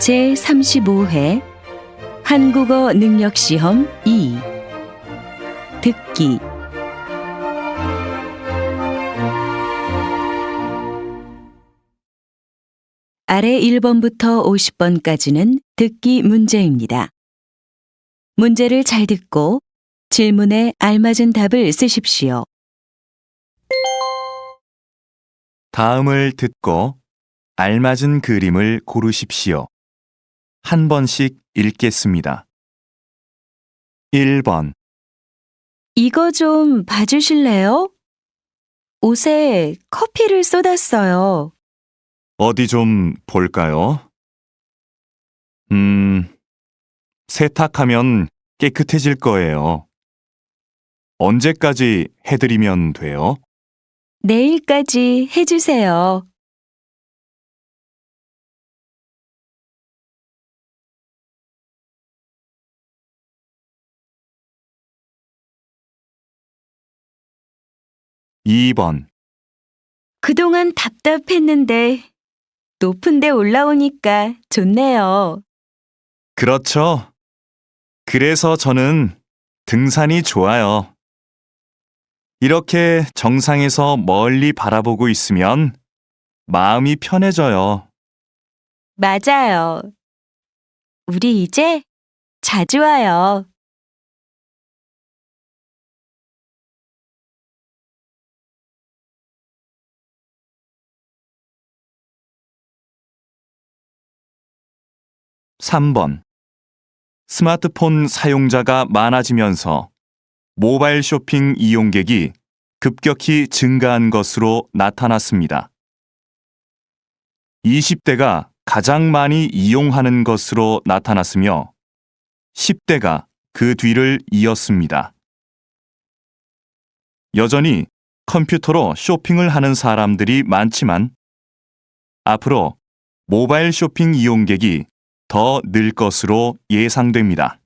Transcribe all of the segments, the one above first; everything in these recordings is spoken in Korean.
제35회 한국어 능력시험 2 듣기 아래 1번부터 50번까지는 듣기 문제입니다. 문제를 잘 듣고 질문에 알맞은 답을 쓰십시오. 다음을 듣고 알맞은 그림을 고르십시오. 한 번씩 읽겠습니다. 1번 이거 좀 봐주실래요? 옷에 커피를 쏟았어요. 어디 좀 볼까요? 세탁하면 깨끗해질 거예요. 언제까지 해드리면 돼요? 내일까지 해주세요. 2번 그동안 답답했는데 높은 데 올라오니까 좋네요. 그렇죠. 그래서 저는 등산이 좋아요. 이렇게 정상에서 멀리 바라보고 있으면 마음이 편해져요. 맞아요. 우리 이제 자주 와요. 3번 스마트폰 사용자가 많아지면서 모바일 쇼핑 이용객이 급격히 증가한 것으로 나타났습니다. 20대가 가장 많이 이용하는 것으로 나타났으며 10대가 그 뒤를 이었습니다. 여전히 컴퓨터로 쇼핑을 하는 사람들이 많지만 앞으로 모바일 쇼핑 이용객이 더 늘 것으로 예상됩니다.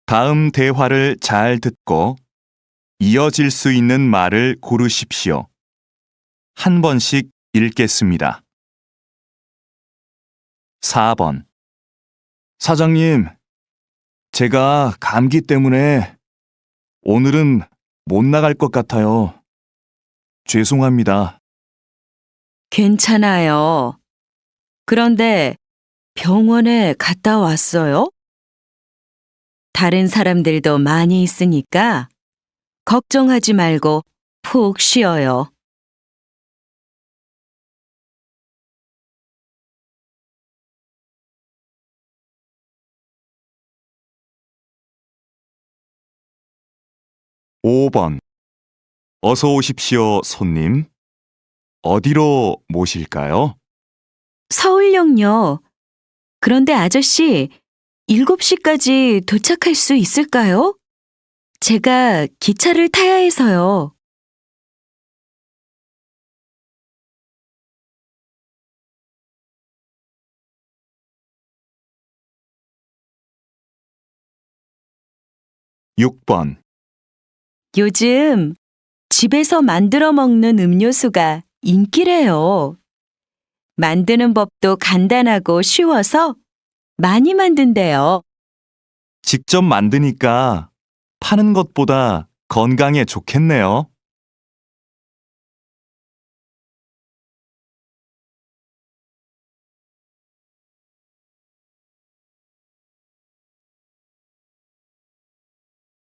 다음 대화를 잘 듣고 이어질 수 있는 말을 고르십시오. 한 번씩 읽겠습니다. 4번 사장님, 제가 감기 때문에 오늘은 못 나갈 것 같아요. 죄송합니다. 괜찮아요. 그런데 병원에 갔다 왔어요? 다른 사람들도 많이 있으니까 걱정하지 말고 푹 쉬어요. 5번 어서 오십시오, 손님. 어디로 모실까요? 서울역요. 그런데 아저씨, 7시까지 도착할 수 있을까요? 제가 기차를 타야 해서요. 6번 요즘 집에서 만들어 먹는 음료수가 인기래요. 만드는 법도 간단하고 쉬워서 많이 만든대요. 직접 만드니까 파는 것보다 건강에 좋겠네요.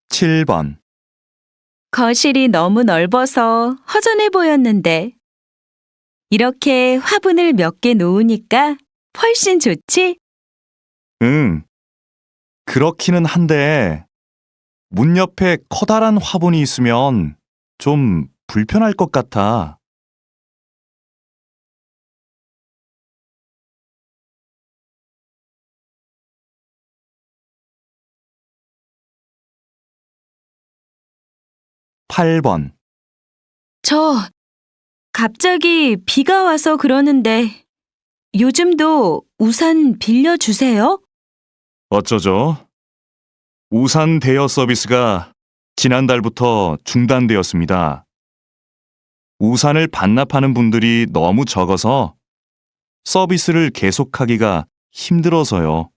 7번 거실이 너무 넓어서 허전해 보였는데 이렇게 화분을 몇 개 놓으니까 훨씬 좋지? 응, 그렇기는 한데 문 옆에 커다란 화분이 있으면 좀 불편할 것 같아. 8번 저 갑자기 비가 와서 그러는데 요즘도 우산 빌려주세요? 어쩌죠? 우산 대여 서비스가 지난달부터 중단되었습니다. 우산을 반납하는 분들이 너무 적어서 서비스를 계속하기가 힘들어서요.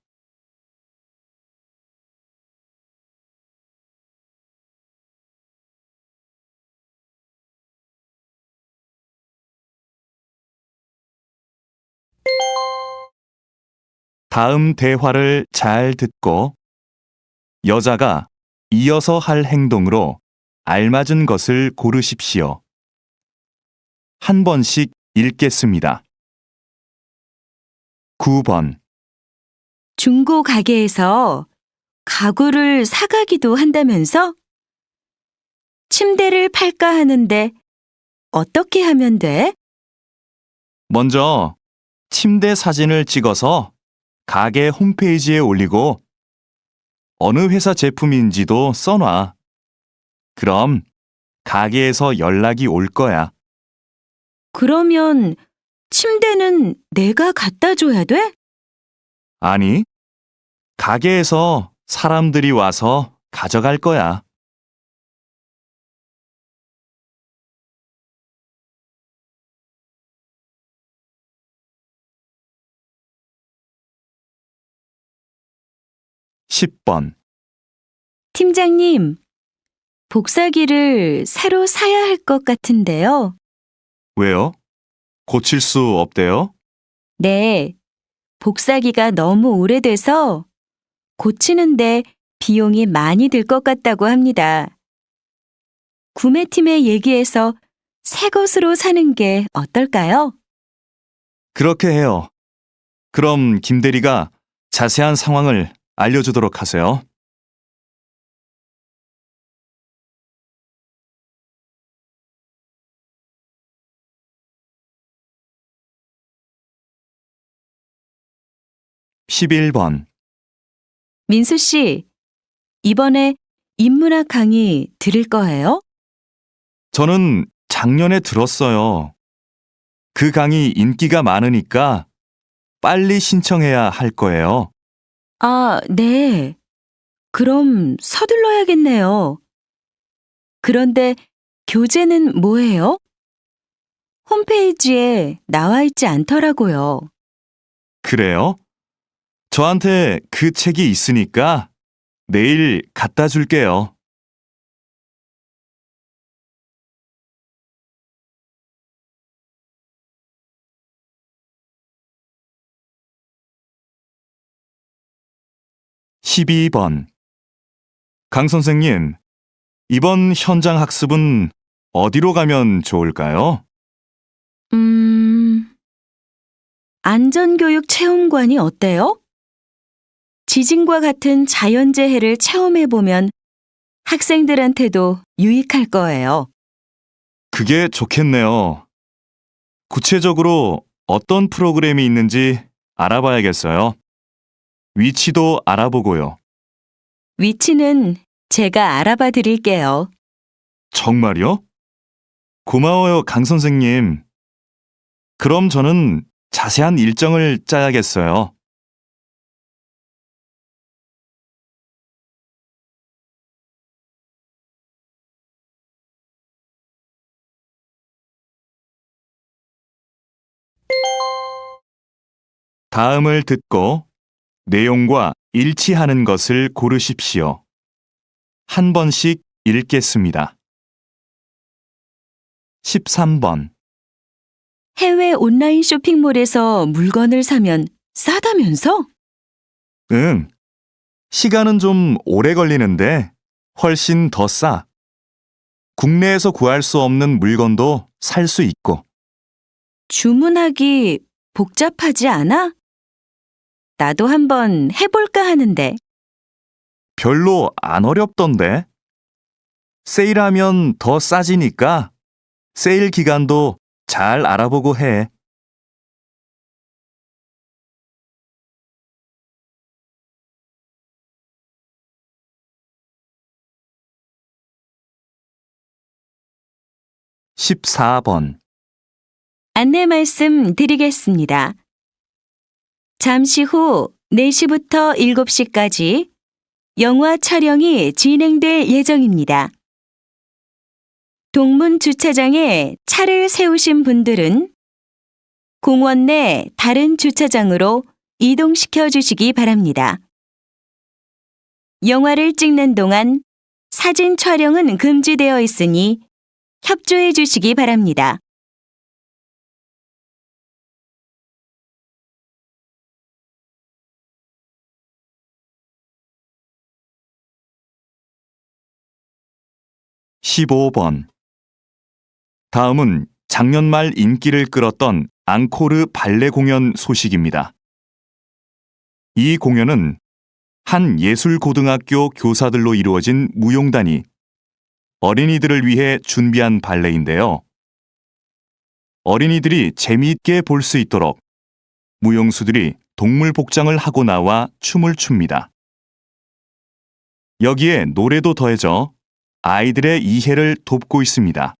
다음 대화를 잘 듣고 여자가 이어서 할 행동으로 알맞은 것을 고르십시오. 한 번씩 읽겠습니다. 9번. 중고 가게에서 가구를 사가기도 한다면서? 침대를 팔까 하는데 어떻게 하면 돼? 먼저 침대 사진을 찍어서 가게 홈페이지에 올리고 어느 회사 제품인지도 써놔. 그럼 가게에서 연락이 올 거야. 그러면 침대는 내가 갖다 줘야 돼? 아니, 가게에서 사람들이 와서 가져갈 거야. 10번. 팀장님, 복사기를 새로 사야 할 것 같은데요. 왜요? 고칠 수 없대요? 네, 복사기가 너무 오래돼서 고치는데 비용이 많이 들 것 같다고 합니다. 구매팀에 얘기해서 새 것으로 사는 게 어떨까요? 그렇게 해요. 그럼 김 대리가 자세한 상황을 알려주도록 하세요. (11번) 민수 씨, 이번에 인문학 강의 들을 거예요? 저는 작년에 들었어요. 그 강의 인기가 많으니까 빨리 신청해야 할 거예요. 아, 네. 그럼 서둘러야겠네요. 그런데 교재는 뭐예요? 홈페이지에 나와 있지 않더라고요. 그래요? 저한테 그 책이 있으니까 내일 갖다 줄게요. 12번. 강 선생님, 이번 현장 학습은 어디로 가면 좋을까요? 안전교육 체험관이 어때요? 지진과 같은 자연재해를 체험해보면 학생들한테도 유익할 거예요. 그게 좋겠네요. 구체적으로 어떤 프로그램이 있는지 알아봐야겠어요. 위치도 알아보고요. 위치는 제가 알아봐 드릴게요. 정말요? 고마워요, 강 선생님. 그럼 저는 자세한 일정을 짜야겠어요. 다음을 듣고 내용과 일치하는 것을 고르십시오. 한 번씩 읽겠습니다. 13번. 해외 온라인 쇼핑몰에서 물건을 사면 싸다면서? 응. 시간은 좀 오래 걸리는데 훨씬 더 싸. 국내에서 구할 수 없는 물건도 살 수 있고. 주문하기 복잡하지 않아? 나도 한번 해볼까 하는데. 별로 안 어렵던데. 세일하면 더 싸지니까 세일 기간도 잘 알아보고 해. 14번. 안내 말씀 드리겠습니다. 잠시 후 4시부터 7시까지 영화 촬영이 진행될 예정입니다. 동문 주차장에 차를 세우신 분들은 공원 내 다른 주차장으로 이동시켜 주시기 바랍니다. 영화를 찍는 동안 사진 촬영은 금지되어 있으니 협조해 주시기 바랍니다. (15번) 다음은 작년 말 인기를 끌었던 앙코르 발레 공연 소식입니다. 이 공연은 한 예술고등학교 교사들로 이루어진 무용단이 어린이들을 위해 준비한 발레인데요. 어린이들이 재미있게 볼 수 있도록 무용수들이 동물 복장을 하고 나와 춤을 춥니다. 여기에 노래도 더해져 아이들의 이해를 돕고 있습니다.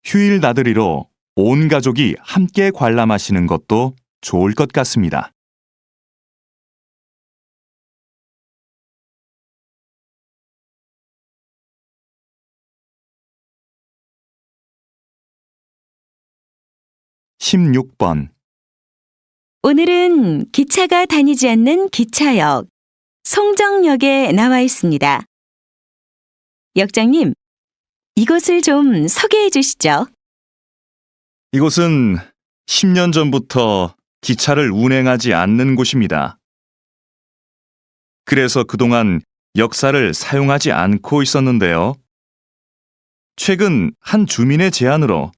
휴일 나들이로 온 가족이 함께 관람하시는 것도 좋을 것 같습니다. (16번) 오늘은 기차가 다니지 않는 기차역, 송정역에 나와 있습니다. 역장님, 이곳을 좀 소개해 주시죠. 이곳은 10년 전부터 기차를 운행하지 않는 곳입니다. 그래서 그동안 역사를 사용하지 않고 있었는데요. 최근 한 주민의 제안으로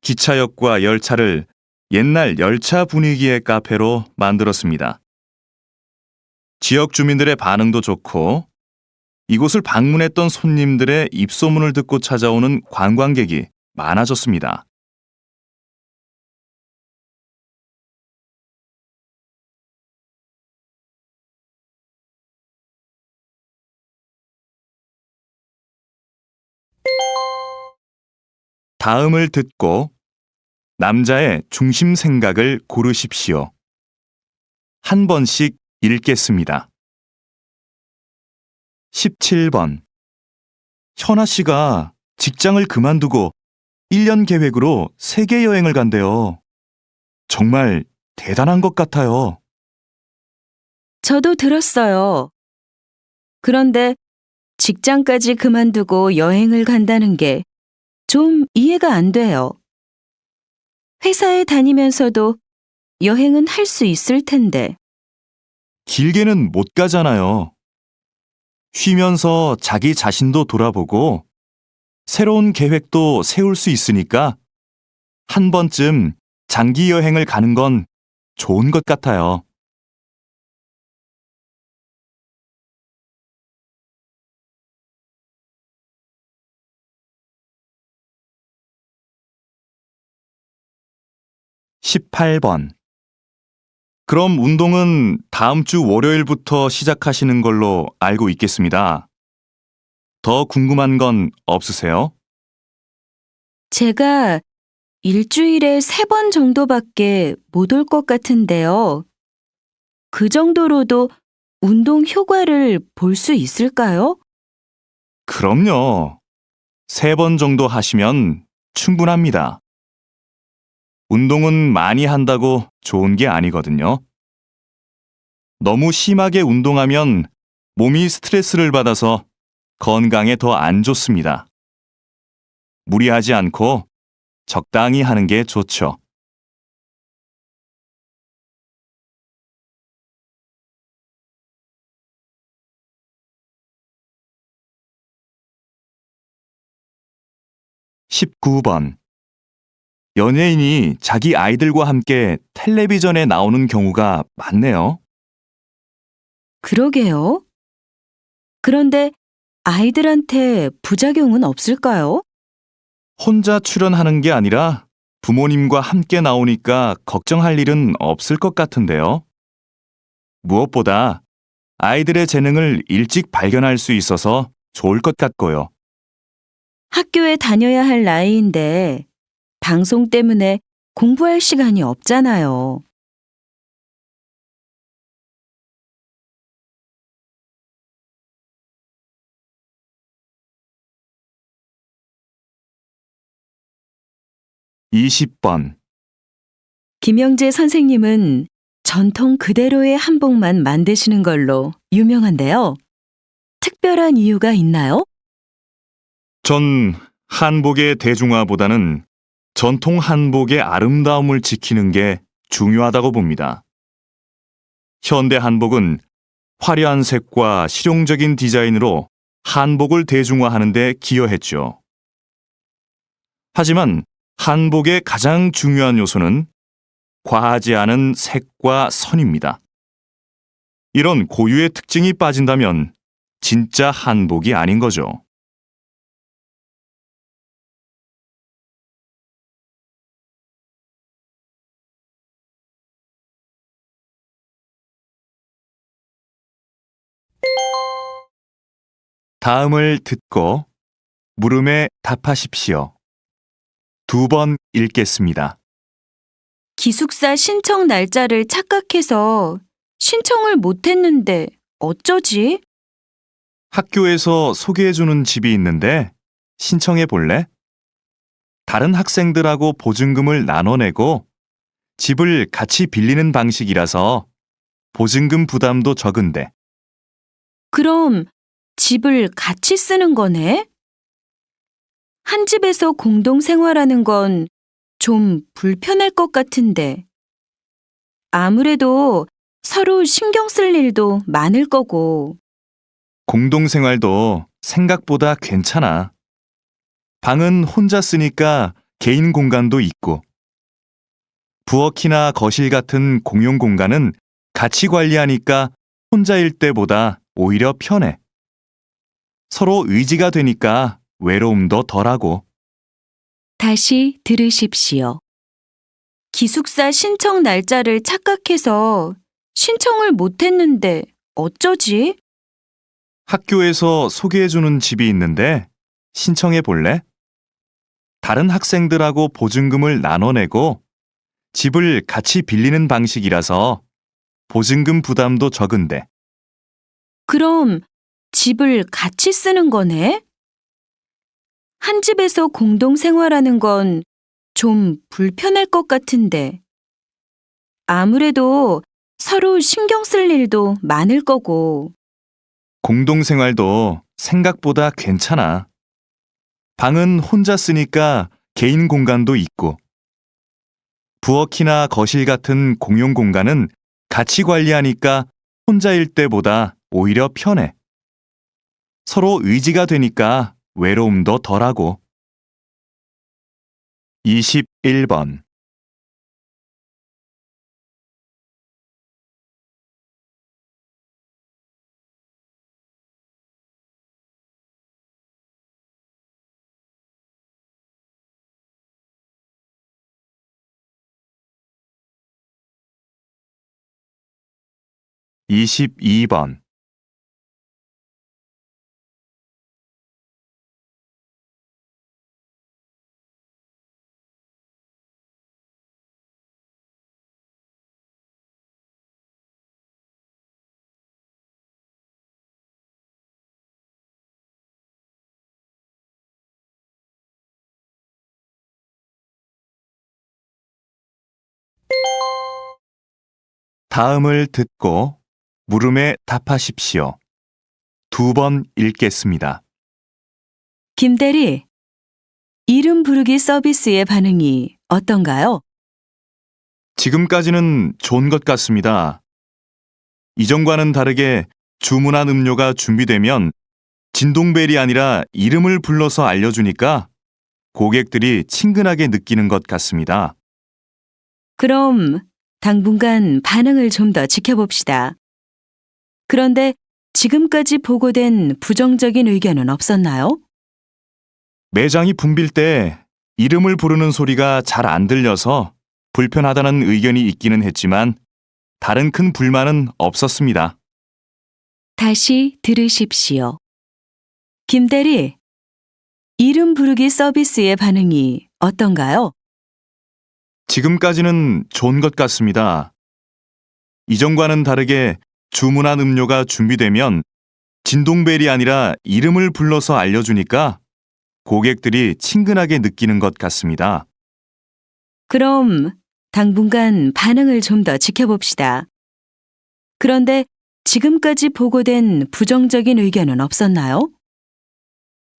기차역과 열차를 옛날 열차 분위기의 카페로 만들었습니다. 지역 주민들의 반응도 좋고 이곳을 방문했던 손님들의 입소문을 듣고 찾아오는 관광객이 많아졌습니다. 다음을 듣고 남자의 중심 생각을 고르십시오. 한 번씩 읽겠습니다. 17번. 현아 씨가 직장을 그만두고 1년 계획으로 세계 여행을 간대요. 정말 대단한 것 같아요. 저도 들었어요. 그런데 직장까지 그만두고 여행을 간다는 게 좀 이해가 안 돼요. 회사에 다니면서도 여행은 할 수 있을 텐데. 길게는 못 가잖아요. 쉬면서 자기 자신도 돌아보고 새로운 계획도 세울 수 있으니까 한 번쯤 장기 여행을 가는 건 좋은 것 같아요. (18번) 그럼 운동은 다음 주 월요일부터 시작하시는 걸로 알고 있겠습니다. 더 궁금한 건 없으세요? 제가 일주일에 3번 정도밖에 못 올 것 같은데요. 그 정도로도 운동 효과를 볼 수 있을까요? 그럼요. 3번 정도 하시면 충분합니다. 운동은 많이 한다고 좋은 게 아니거든요. 너무 심하게 운동하면 몸이 스트레스를 받아서 건강에 더 안 좋습니다. 무리하지 않고 적당히 하는 게 좋죠. (19번) 연예인이 자기 아이들과 함께 텔레비전에 나오는 경우가 많네요. 그러게요. 그런데 아이들한테 부작용은 없을까요? 혼자 출연하는 게 아니라 부모님과 함께 나오니까 걱정할 일은 없을 것 같은데요. 무엇보다 아이들의 재능을 일찍 발견할 수 있어서 좋을 것 같고요. 학교에 다녀야 할 나이인데 방송 때문에 공부할 시간이 없잖아요. 20번. 김영재 선생님은 전통 그대로의 한복만 만드시는 걸로 유명한데요. 특별한 이유가 있나요? 전 한복의 대중화보다는 전통 한복의 아름다움을 지키는 게 중요하다고 봅니다. 현대 한복은 화려한 색과 실용적인 디자인으로 한복을 대중화하는 데 기여했죠. 하지만 한복의 가장 중요한 요소는 과하지 않은 색과 선입니다. 이런 고유의 특징이 빠진다면 진짜 한복이 아닌 거죠. 다음을 듣고 물음에 답하십시오. 2번 읽겠습니다. 기숙사 신청 날짜를 착각해서 신청을 못했는데 어쩌지? 학교에서 소개해주는 집이 있는데 신청해 볼래? 다른 학생들하고 보증금을 나눠내고 집을 같이 빌리는 방식이라서 보증금 부담도 적은데. 그럼 집을 같이 쓰는 거네? 한 집에서 공동 생활하는 건 좀 불편할 것 같은데. 아무래도 서로 신경 쓸 일도 많을 거고. 공동생활도 생각보다 괜찮아. 방은 혼자 쓰니까 개인 공간도 있고, 부엌이나 거실 같은 공용 공간은 같이 관리하니까 혼자일 때보다 오히려 편해. 서로 의지가 되니까 외로움도 덜하고. 다시 들으십시오. 기숙사 신청 날짜를 착각해서 신청을 못했는데 어쩌지? 학교에서 소개해주는 집이 있는데 신청해 볼래? 다른 학생들하고 보증금을 나눠내고 집을 같이 빌리는 방식이라서 보증금 부담도 적은데. 그럼 집을 같이 쓰는 거네? 한 집에서 공동 생활하는 건 좀 불편할 것 같은데. 아무래도 서로 신경 쓸 일도 많을 거고. 공동생활도 생각보다 괜찮아. 방은 혼자 쓰니까 개인 공간도 있고, 부엌이나 거실 같은 공용 공간은 같이 관리하니까 혼자일 때보다 오히려 편해. 서로 의지가 되니까 외로움도 덜하고. 21번. 이십이 번. 다음을 듣고 물음에 답하십시오. 2번 읽겠습니다. 김대리, 이름 부르기 서비스의 반응이 어떤가요? 지금까지는 좋은 것 같습니다. 이전과는 다르게 주문한 음료가 준비되면 진동벨이 아니라 이름을 불러서 알려주니까 고객들이 친근하게 느끼는 것 같습니다. 그럼 당분간 반응을 좀 더 지켜봅시다. 그런데 지금까지 보고된 부정적인 의견은 없었나요? 매장이 붐빌 때 이름을 부르는 소리가 잘 안 들려서 불편하다는 의견이 있기는 했지만 다른 큰 불만은 없었습니다. 다시 들으십시오. 김대리, 이름 부르기 서비스의 반응이 어떤가요? 지금까지는 좋은 것 같습니다. 이전과는 다르게 주문한 음료가 준비되면 진동벨이 아니라 이름을 불러서 알려주니까 고객들이 친근하게 느끼는 것 같습니다. 그럼 당분간 반응을 좀 더 지켜봅시다. 그런데 지금까지 보고된 부정적인 의견은 없었나요?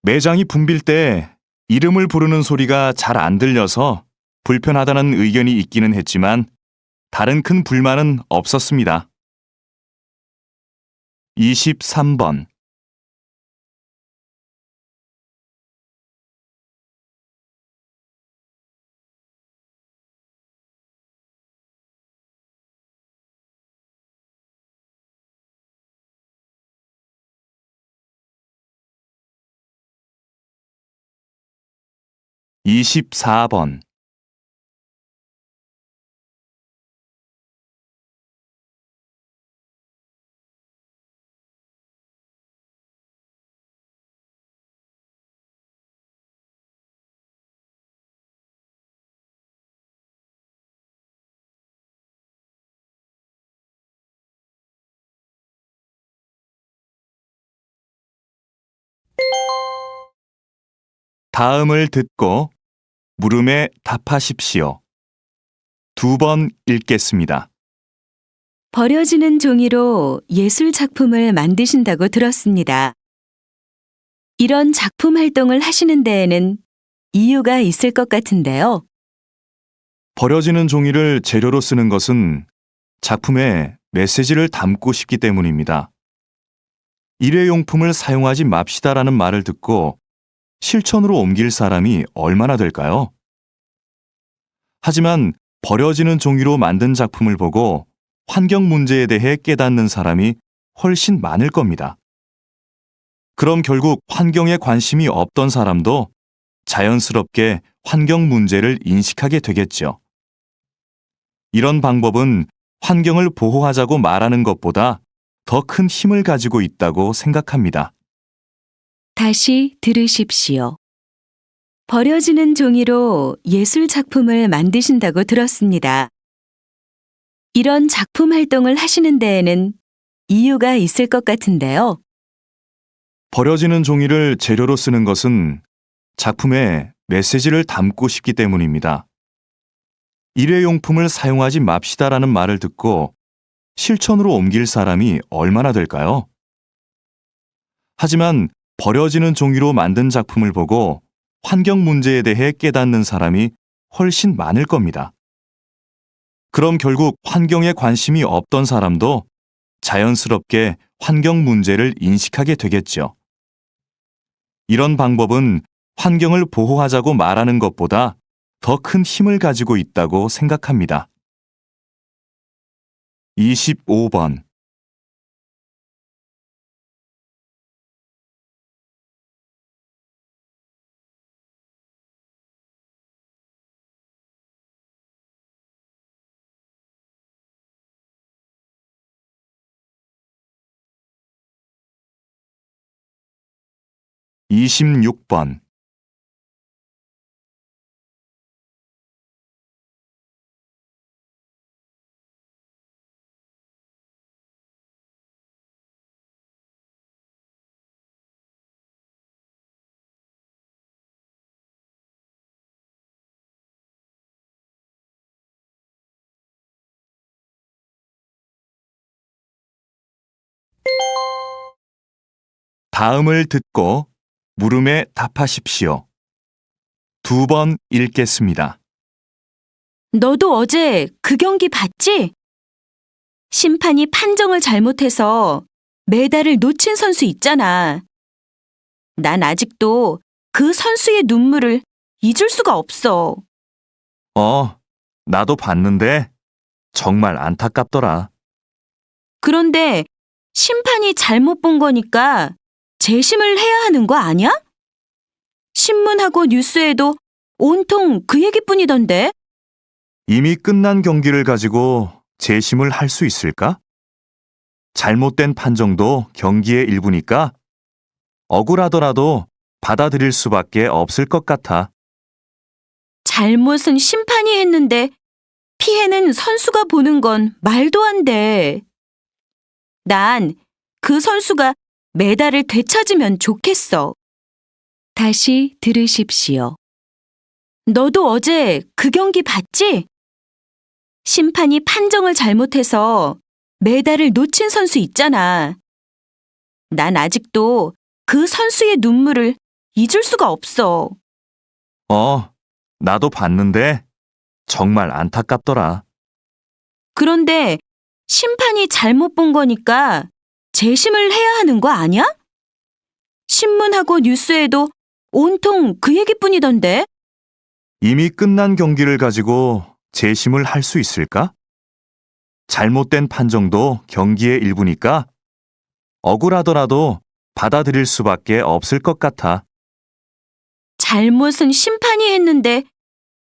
매장이 붐빌 때 이름을 부르는 소리가 잘 안 들려서 불편하다는 의견이 있기는 했지만 다른 큰 불만은 없었습니다. 23번. 이십사 번. 다음을 듣고 물음에 답하십시오. 2번 읽겠습니다. 버려지는 종이로 예술 작품을 만드신다고 들었습니다. 이런 작품 활동을 하시는 데에는 이유가 있을 것 같은데요. 버려지는 종이를 재료로 쓰는 것은 작품에 메시지를 담고 싶기 때문입니다. 일회용품을 사용하지 맙시다라는 말을 듣고 실천으로 옮길 사람이 얼마나 될까요? 하지만 버려지는 종이로 만든 작품을 보고 환경 문제에 대해 깨닫는 사람이 훨씬 많을 겁니다. 그럼 결국 환경에 관심이 없던 사람도 자연스럽게 환경 문제를 인식하게 되겠죠. 이런 방법은 환경을 보호하자고 말하는 것보다 더 큰 힘을 가지고 있다고 생각합니다. 다시 들으십시오. 버려지는 종이로 예술 작품을 만드신다고 들었습니다. 이런 작품 활동을 하시는 데에는 이유가 있을 것 같은데요. 버려지는 종이를 재료로 쓰는 것은 작품에 메시지를 담고 싶기 때문입니다. 일회용품을 사용하지 맙시다라는 말을 듣고 실천으로 옮길 사람이 얼마나 될까요? 하지만 버려지는 종이로 만든 작품을 보고 환경 문제에 대해 깨닫는 사람이 훨씬 많을 겁니다. 그럼 결국 환경에 관심이 없던 사람도 자연스럽게 환경 문제를 인식하게 되겠죠. 이런 방법은 환경을 보호하자고 말하는 것보다 더 큰 힘을 가지고 있다고 생각합니다. 25번. 이십육 번. 다음을 듣고 물음에 답하십시오. 2번 읽겠습니다. 너도 어제 그 경기 봤지? 심판이 판정을 잘못해서 메달을 놓친 선수 있잖아. 난 아직도 그 선수의 눈물을 잊을 수가 없어. 나도 봤는데 정말 안타깝더라. 그런데 심판이 잘못 본 거니까 재심을 해야 하는 거 아니야? 신문하고 뉴스에도 온통 그 얘기뿐이던데. 이미 끝난 경기를 가지고 재심을 할 수 있을까? 잘못된 판정도 경기의 일부니까 억울하더라도 받아들일 수밖에 없을 것 같아. 잘못은 심판이 했는데 피해는 선수가 보는 건 말도 안 돼. 난 그 선수가 메달을 되찾으면 좋겠어. 다시 들으십시오. 너도 어제 그 경기 봤지? 심판이 판정을 잘못해서 메달을 놓친 선수 있잖아. 난 아직도 그 선수의 눈물을 잊을 수가 없어. 나도 봤는데 정말 안타깝더라. 그런데 심판이 잘못 본 거니까 재심을 해야 하는 거 아니야? 신문하고 뉴스에도 온통 그 얘기뿐이던데. 이미 끝난 경기를 가지고 재심을 할 수 있을까? 잘못된 판정도 경기의 일부니까 억울하더라도 받아들일 수밖에 없을 것 같아. 잘못은 심판이 했는데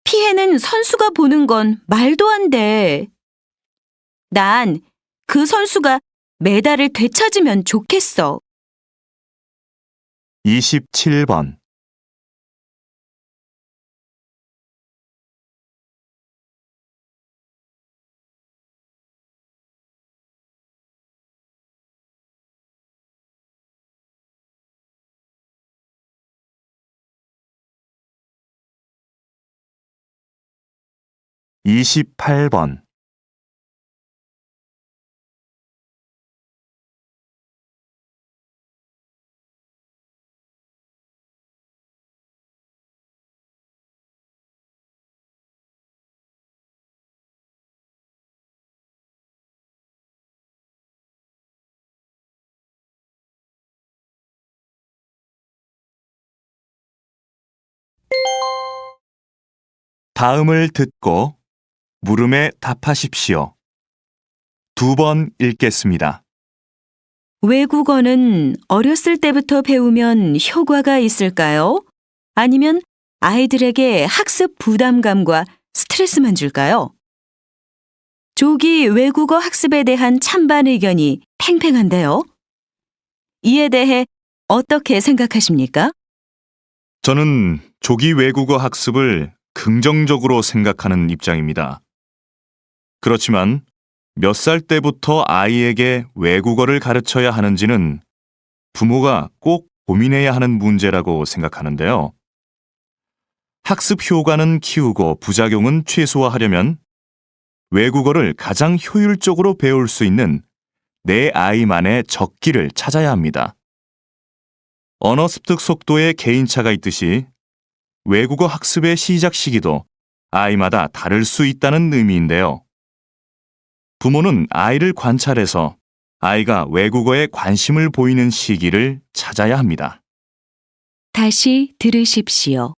피해는 선수가 보는 건 말도 안 돼. 난 그 선수가 메달을 되찾으면 좋겠어. 27번. 이십팔 번. 다음을 듣고 물음에 답하십시오. 2번 읽겠습니다. 외국어는 어렸을 때부터 배우면 효과가 있을까요? 아니면 아이들에게 학습 부담감과 스트레스만 줄까요? 조기 외국어 학습에 대한 찬반 의견이 팽팽한데요. 이에 대해 어떻게 생각하십니까? 저는 조기 외국어 학습을 긍정적으로 생각하는 입장입니다. 그렇지만 몇 살 때부터 아이에게 외국어를 가르쳐야 하는지는 부모가 꼭 고민해야 하는 문제라고 생각하는데요. 학습 효과는 키우고 부작용은 최소화하려면 외국어를 가장 효율적으로 배울 수 있는 내 아이만의 적기를 찾아야 합니다. 언어 습득 속도에 개인차가 있듯이 외국어 학습의 시작 시기도 아이마다 다를 수 있다는 의미인데요. 부모는 아이를 관찰해서 아이가 외국어에 관심을 보이는 시기를 찾아야 합니다. 다시 들으십시오.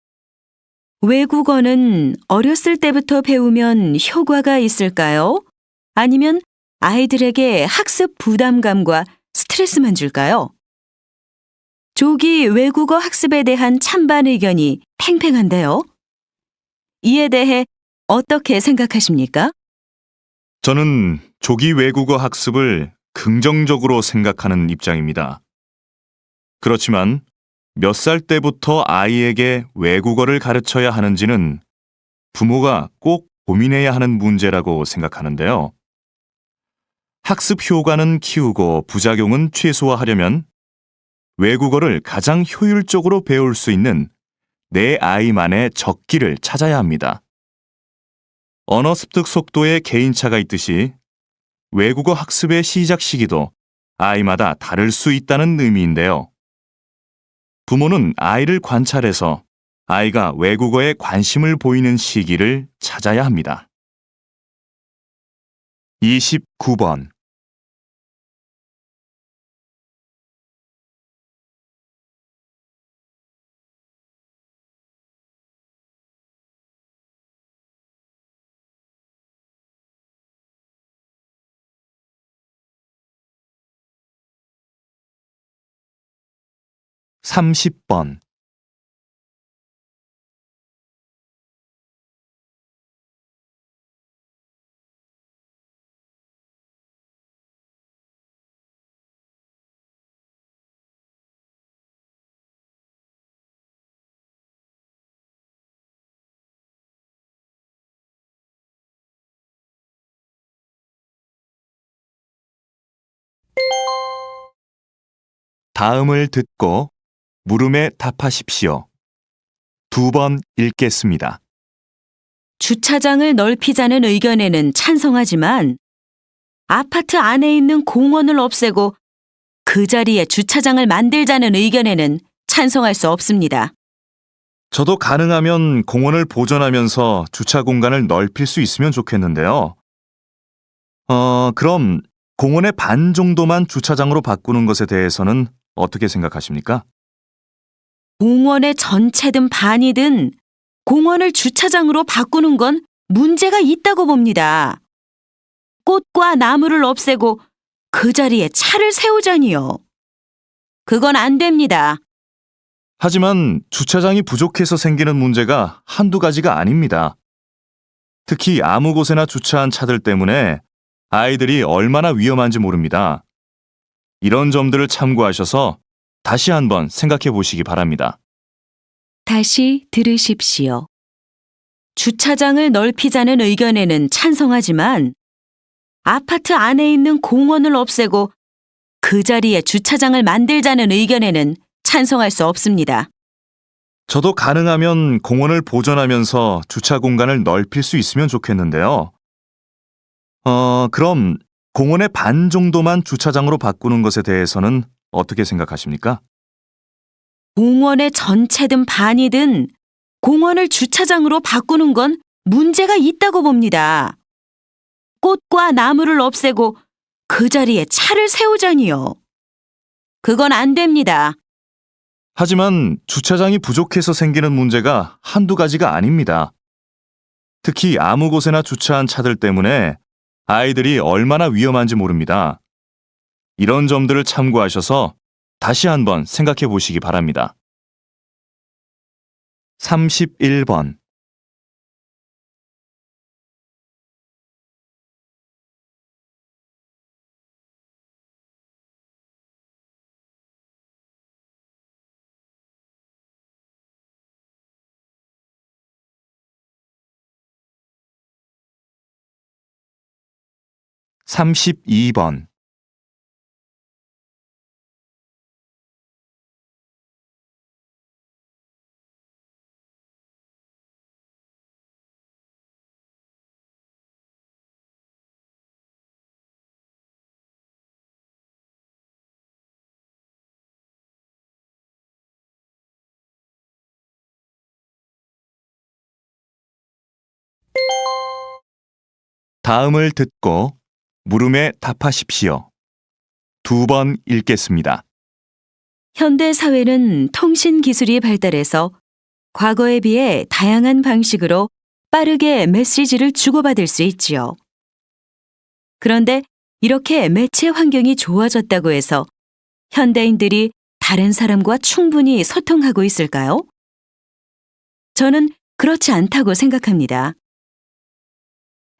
외국어는 어렸을 때부터 배우면 효과가 있을까요? 아니면 아이들에게 학습 부담감과 스트레스만 줄까요? 조기 외국어 학습에 대한 찬반 의견이 팽팽한데요. 이에 대해 어떻게 생각하십니까? 저는 조기 외국어 학습을 긍정적으로 생각하는 입장입니다. 그렇지만 몇 살 때부터 아이에게 외국어를 가르쳐야 하는지는 부모가 꼭 고민해야 하는 문제라고 생각하는데요. 학습 효과는 키우고 부작용은 최소화하려면 외국어를 가장 효율적으로 배울 수 있는 내 아이만의 적기를 찾아야 합니다. 언어 습득 속도에 개인차가 있듯이 외국어 학습의 시작 시기도 아이마다 다를 수 있다는 의미인데요. 부모는 아이를 관찰해서 아이가 외국어에 관심을 보이는 시기를 찾아야 합니다. 29번. 삼십 번. 다음을 듣고 물음에 답하십시오. 2번 읽겠습니다. 주차장을 넓히자는 의견에는 찬성하지만 아파트 안에 있는 공원을 없애고 그 자리에 주차장을 만들자는 의견에는 찬성할 수 없습니다. 저도 가능하면 공원을 보존하면서 주차 공간을 넓힐 수 있으면 좋겠는데요. 그럼 공원의 반 정도만 주차장으로 바꾸는 것에 대해서는 어떻게 생각하십니까? 공원의 전체든 반이든 공원을 주차장으로 바꾸는 건 문제가 있다고 봅니다. 꽃과 나무를 없애고 그 자리에 차를 세우자니요. 그건 안 됩니다. 하지만 주차장이 부족해서 생기는 문제가 한두 가지가 아닙니다. 특히 아무 곳에나 주차한 차들 때문에 아이들이 얼마나 위험한지 모릅니다. 이런 점들을 참고하셔서 다시 한번 생각해 보시기 바랍니다. 다시 들으십시오. 주차장을 넓히자는 의견에는 찬성하지만 아파트 안에 있는 공원을 없애고 그 자리에 주차장을 만들자는 의견에는 찬성할 수 없습니다. 저도 가능하면 공원을 보존하면서 주차 공간을 넓힐 수 있으면 좋겠는데요. 그럼 공원의 반 정도만 주차장으로 바꾸는 것에 대해서는 어떻게 생각하십니까? 공원의 전체든 반이든 공원을 주차장으로 바꾸는 건 문제가 있다고 봅니다. 꽃과 나무를 없애고 그 자리에 차를 세우자니요. 그건 안 됩니다. 하지만 주차장이 부족해서 생기는 문제가 한두 가지가 아닙니다. 특히 아무 곳에나 주차한 차들 때문에 아이들이 얼마나 위험한지 모릅니다. 이런 점들을 참고하셔서 다시 한번 생각해 보시기 바랍니다. 31번. (32번) 다음을 듣고 물음에 답하십시오. 2번 읽겠습니다. 현대 사회는 통신 기술이 발달해서 과거에 비해 다양한 방식으로 빠르게 메시지를 주고받을 수 있지요. 그런데 이렇게 매체 환경이 좋아졌다고 해서 현대인들이 다른 사람과 충분히 소통하고 있을까요? 저는 그렇지 않다고 생각합니다.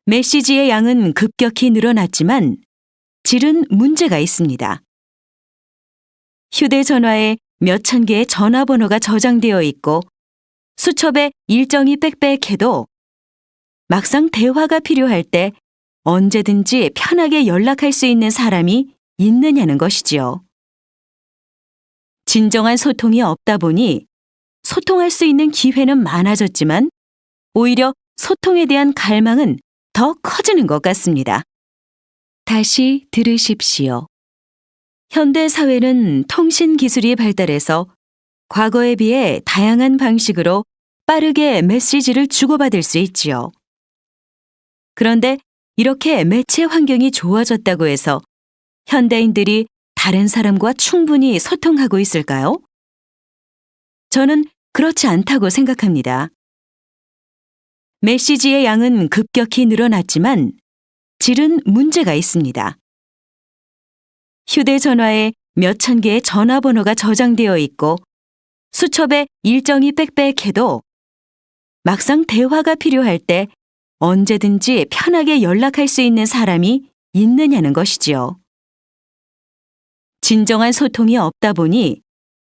메시지의 양은 급격히 늘어났지만 질은 문제가 있습니다. 휴대전화에 몇천 개의 전화번호가 저장되어 있고 수첩에 일정이 빽빽해도 막상 대화가 필요할 때 언제든지 편하게 연락할 수 있는 사람이 있느냐는 것이지요. 진정한 소통이 없다 보니 소통할 수 있는 기회는 많아졌지만 오히려 소통에 대한 갈망은 더 커지는 것 같습니다. 다시 들으십시오. 현대 사회는 통신 기술이 발달해서 과거에 비해 다양한 방식으로 빠르게 메시지를 주고받을 수 있지요. 그런데 이렇게 매체 환경이 좋아졌다고 해서 현대인들이 다른 사람과 충분히 소통하고 있을까요? 저는 그렇지 않다고 생각합니다. 메시지의 양은 급격히 늘어났지만 질은 문제가 있습니다. 휴대전화에 몇천 개의 전화번호가 저장되어 있고 수첩에 일정이 빽빽해도 막상 대화가 필요할 때 언제든지 편하게 연락할 수 있는 사람이 있느냐는 것이지요. 진정한 소통이 없다 보니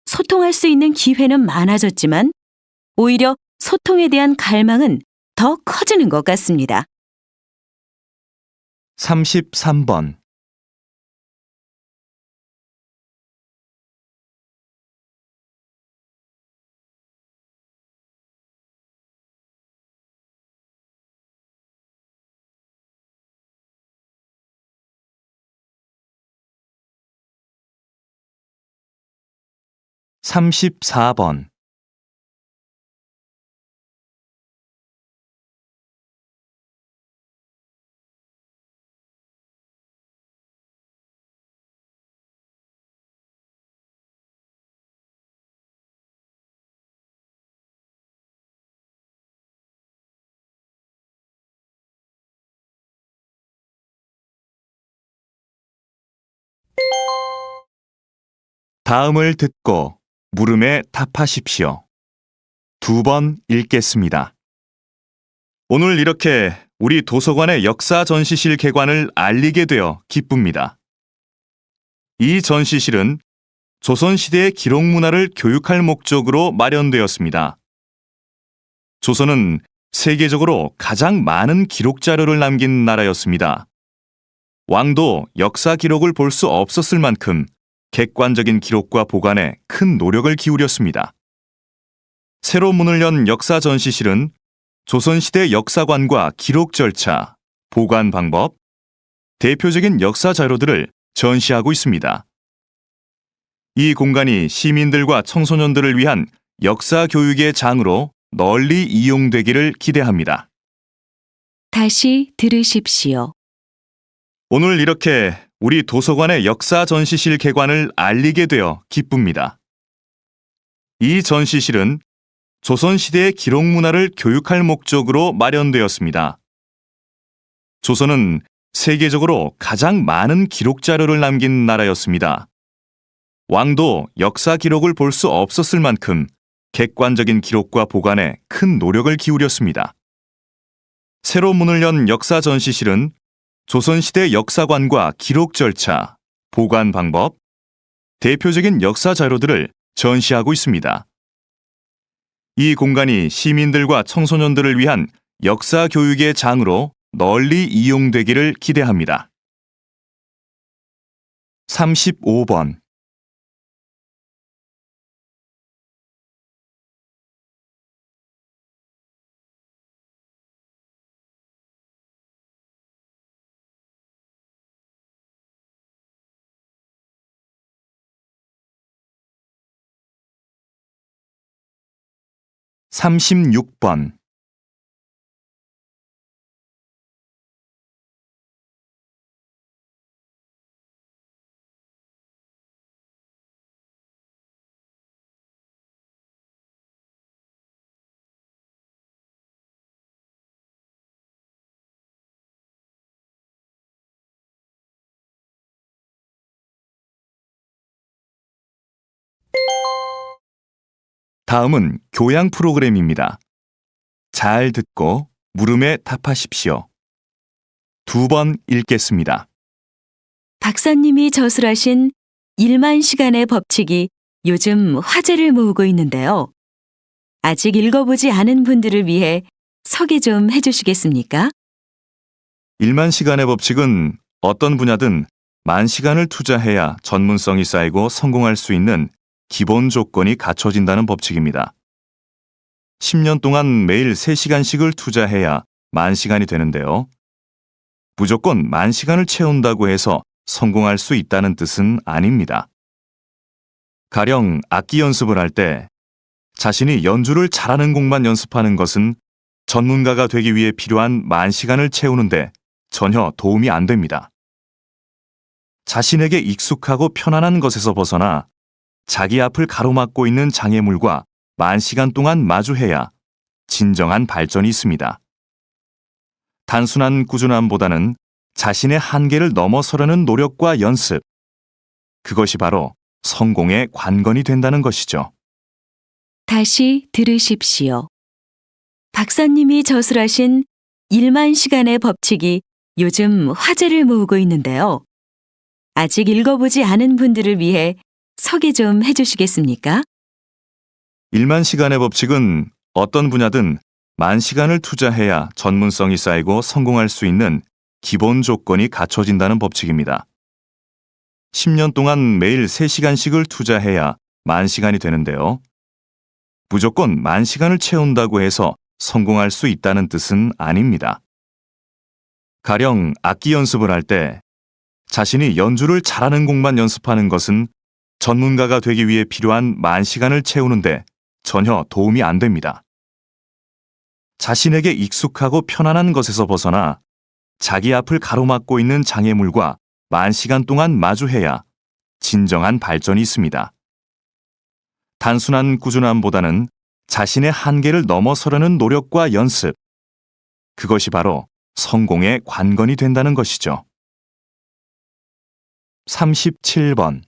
소통할 수 있는 기회는 많아졌지만 오히려 소통에 대한 갈망은 더 커지는 것 같습니다. 33번 34번. 다음을 듣고 물음에 답하십시오. 2번 읽겠습니다. 오늘 이렇게 우리 도서관의 역사 전시실 개관을 알리게 되어 기쁩니다. 이 전시실은 조선시대의 기록 문화를 교육할 목적으로 마련되었습니다. 조선은 세계적으로 가장 많은 기록 자료를 남긴 나라였습니다. 왕도 역사 기록을 볼 수 없었을 만큼 객관적인 기록과 보관에 큰 노력을 기울였습니다. 새로 문을 연 역사 전시실은 조선시대 역사관과 기록 절차, 보관 방법, 대표적인 역사 자료들을 전시하고 있습니다. 이 공간이 시민들과 청소년들을 위한 역사 교육의 장으로 널리 이용되기를 기대합니다. 다시 들으십시오. 오늘 이렇게 우리 도서관의 역사 전시실 개관을 알리게 되어 기쁩니다. 이 전시실은 조선시대의 기록 문화를 교육할 목적으로 마련되었습니다. 조선은 세계적으로 가장 많은 기록 자료를 남긴 나라였습니다. 왕도 역사 기록을 볼 수 없었을 만큼 객관적인 기록과 보관에 큰 노력을 기울였습니다. 새로 문을 연 역사 전시실은 조선시대 역사관과 기록 절차, 보관 방법, 대표적인 역사 자료들을 전시하고 있습니다. 이 공간이 시민들과 청소년들을 위한 역사 교육의 장으로 널리 이용되기를 기대합니다. 35번. 삼십육 번. 다음은 교양 프로그램입니다. 잘 듣고 물음에 답하십시오. 2번 읽겠습니다. 박사님이 저술하신 1만 시간의 법칙이 요즘 화제를 모으고 있는데요. 아직 읽어보지 않은 분들을 위해 소개 좀 해주시겠습니까? 1만 시간의 법칙은 어떤 분야든 만 시간을 투자해야 전문성이 쌓이고 성공할 수 있는 기본 조건이 갖춰진다는 법칙입니다. 10년 동안 매일 3시간씩을 투자해야 만 시간이 되는데요. 무조건 만 시간을 채운다고 해서 성공할 수 있다는 뜻은 아닙니다. 가령 악기 연습을 할 때 자신이 연주를 잘하는 곡만 연습하는 것은 전문가가 되기 위해 필요한 만 시간을 채우는데 전혀 도움이 안 됩니다. 자신에게 익숙하고 편안한 것에서 벗어나 자기 앞을 가로막고 있는 장애물과 만 시간 동안 마주해야 진정한 발전이 있습니다. 단순한 꾸준함보다는 자신의 한계를 넘어서려는 노력과 연습, 그것이 바로 성공의 관건이 된다는 것이죠. 다시 들으십시오. 박사님이 저술하신 1만 시간의 법칙이 요즘 화제를 모으고 있는데요. 아직 읽어보지 않은 분들을 위해 소개 좀 해주시겠습니까? 1만 시간의 법칙은 어떤 분야든 만 시간을 투자해야 전문성이 쌓이고 성공할 수 있는 기본 조건이 갖춰진다는 법칙입니다. 10년 동안 매일 3시간씩을 투자해야 만 시간이 되는데요. 무조건 만 시간을 채운다고 해서 성공할 수 있다는 뜻은 아닙니다. 가령 악기 연습을 할 때 자신이 연주를 잘하는 곡만 연습하는 것은 전문가가 되기 위해 필요한 만시간을 채우는데 전혀 도움이 안 됩니다. 자신에게 익숙하고 편안한 것에서 벗어나 자기 앞을 가로막고 있는 장애물과 만시간 동안 마주해야 진정한 발전이 있습니다. 단순한 꾸준함보다는 자신의 한계를 넘어서려는 노력과 연습, 그것이 바로 성공의 관건이 된다는 것이죠. 37번.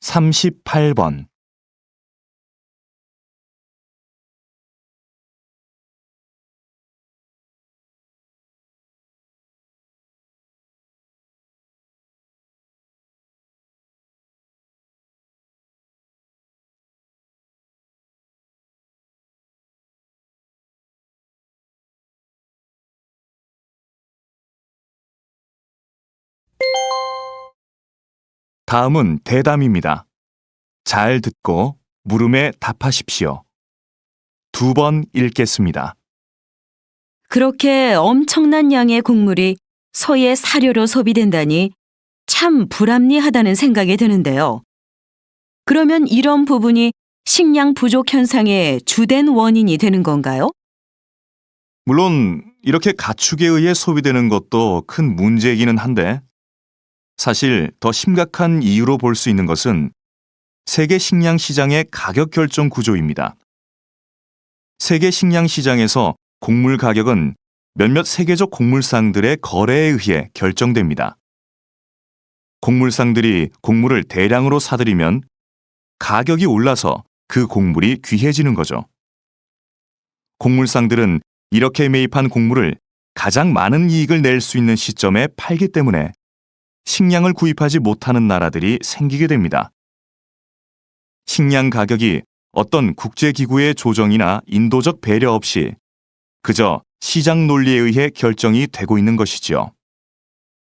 삼십팔 번. 다음은 대담입니다. 잘 듣고 물음에 답하십시오. 2번 읽겠습니다. 그렇게 엄청난 양의 곡물이 소의 사료로 소비된다니 참 불합리하다는 생각이 드는데요. 그러면 이런 부분이 식량 부족 현상의 주된 원인이 되는 건가요? 물론 이렇게 가축에 의해 소비되는 것도 큰 문제이기는 한데 사실 더 심각한 이유로 볼 수 있는 것은 세계 식량 시장의 가격 결정 구조입니다. 세계 식량 시장에서 곡물 가격은 몇몇 세계적 곡물상들의 거래에 의해 결정됩니다. 곡물상들이 곡물을 대량으로 사들이면 가격이 올라서 그 곡물이 귀해지는 거죠. 곡물상들은 이렇게 매입한 곡물을 가장 많은 이익을 낼 수 있는 시점에 팔기 때문에 식량을 구입하지 못하는 나라들이 생기게 됩니다. 식량 가격이 어떤 국제기구의 조정이나 인도적 배려 없이 그저 시장 논리에 의해 결정이 되고 있는 것이지요.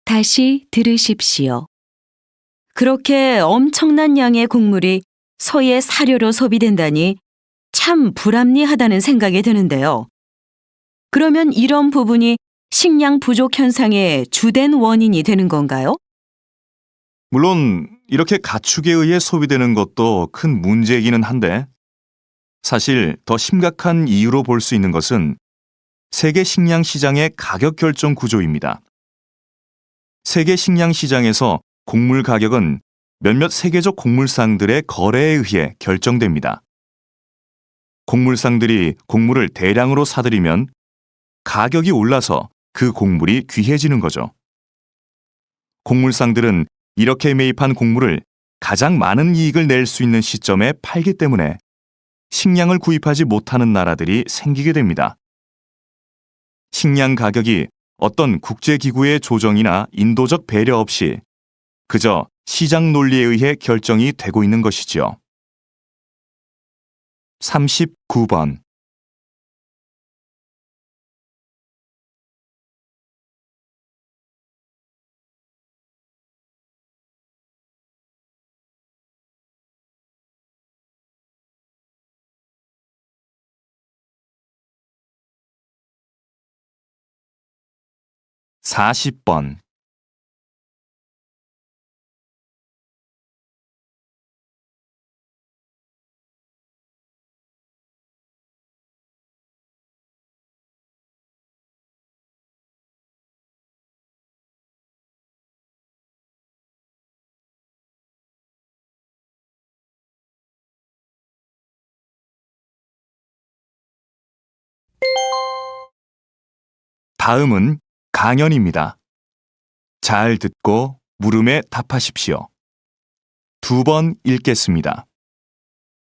다시 들으십시오. 그렇게 엄청난 양의 곡물이 소의 사료로 소비된다니 참 불합리하다는 생각이 드는데요. 그러면 이런 부분이 식량 부족 현상의 주된 원인이 되는 건가요? 물론 이렇게 가축에 의해 소비되는 것도 큰 문제이기는 한데 사실 더 심각한 이유로 볼 수 있는 것은 세계 식량 시장의 가격 결정 구조입니다. 세계 식량 시장에서 곡물 가격은 몇몇 세계적 곡물상들의 거래에 의해 결정됩니다. 곡물상들이 곡물을 대량으로 사들이면 가격이 올라서 그 곡물이 귀해지는 거죠. 곡물상들은 이렇게 매입한 곡물을 가장 많은 이익을 낼 수 있는 시점에 팔기 때문에 식량을 구입하지 못하는 나라들이 생기게 됩니다. 식량 가격이 어떤 국제기구의 조정이나 인도적 배려 없이 그저 시장 논리에 의해 결정이 되고 있는 것이지요. 39번. 사십 번. 다음은 강연입니다. 잘 듣고 물음에 답하십시오. 2번 읽겠습니다.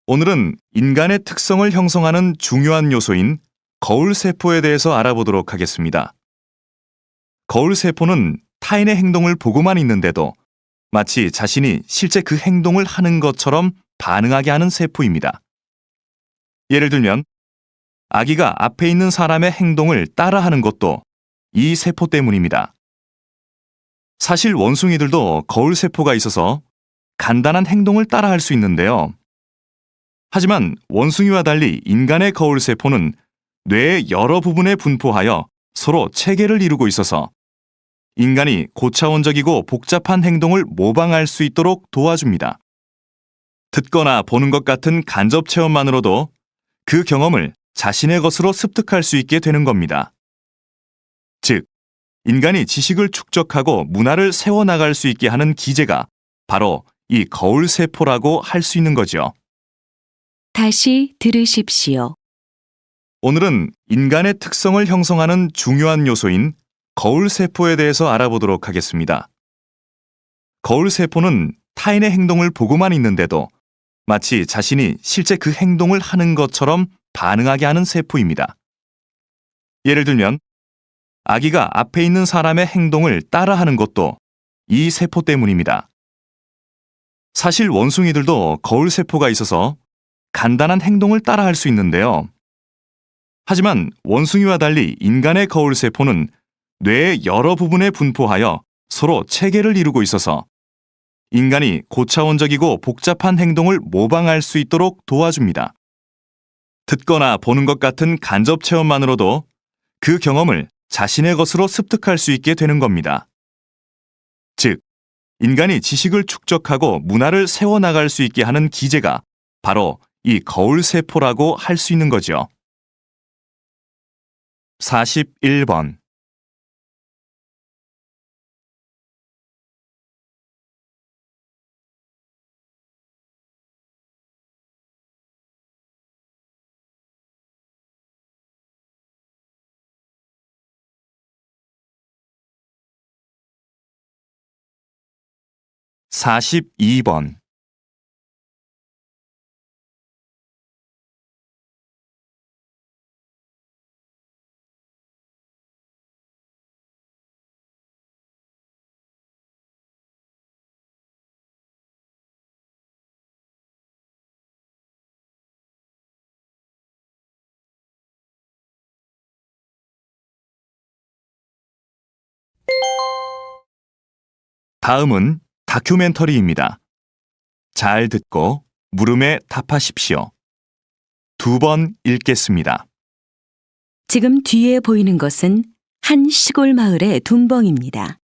오늘은 인간의 특성을 형성하는 중요한 요소인 거울세포에 대해서 알아보도록 하겠습니다. 거울세포는 타인의 행동을 보고만 있는데도 마치 자신이 실제 그 행동을 하는 것처럼 반응하게 하는 세포입니다. 예를 들면 아기가 앞에 있는 사람의 행동을 따라하는 것도 이 세포 때문입니다. 사실 원숭이들도 거울 세포가 있어서 간단한 행동을 따라할 수 있는데요. 하지만 원숭이와 달리 인간의 거울 세포는 뇌의 여러 부분에 분포하여 서로 체계를 이루고 있어서 인간이 고차원적이고 복잡한 행동을 모방할 수 있도록 도와줍니다. 듣거나 보는 것 같은 간접 체험만으로도 그 경험을 자신의 것으로 습득할 수 있게 되는 겁니다. 즉, 인간이 지식을 축적하고 문화를 세워나갈 수 있게 하는 기제가 바로 이 거울 세포라고 할 수 있는 거죠. 다시 들으십시오. 오늘은 인간의 특성을 형성하는 중요한 요소인 거울 세포에 대해서 알아보도록 하겠습니다. 거울 세포는 타인의 행동을 보고만 있는데도 마치 자신이 실제 그 행동을 하는 것처럼 반응하게 하는 세포입니다. 예를 들면 아기가 앞에 있는 사람의 행동을 따라하는 것도 이 세포 때문입니다. 사실 원숭이들도 거울 세포가 있어서 간단한 행동을 따라할 수 있는데요. 하지만 원숭이와 달리 인간의 거울 세포는 뇌의 여러 부분에 분포하여 서로 체계를 이루고 있어서 인간이 고차원적이고 복잡한 행동을 모방할 수 있도록 도와줍니다. 듣거나 보는 것 같은 간접 체험만으로도 그 경험을 자신의 것으로 습득할 수 있게 되는 겁니다. 즉, 인간이 지식을 축적하고 문화를 세워나갈 수 있게 하는 기제가 바로 이 거울 세포라고 할 수 있는 거죠. 41번. (42번) 다음은 다큐멘터리입니다. 잘 듣고 물음에 답하십시오. 2번 읽겠습니다. 지금 뒤에 보이는 것은 한 시골 마을의 둔벙입니다.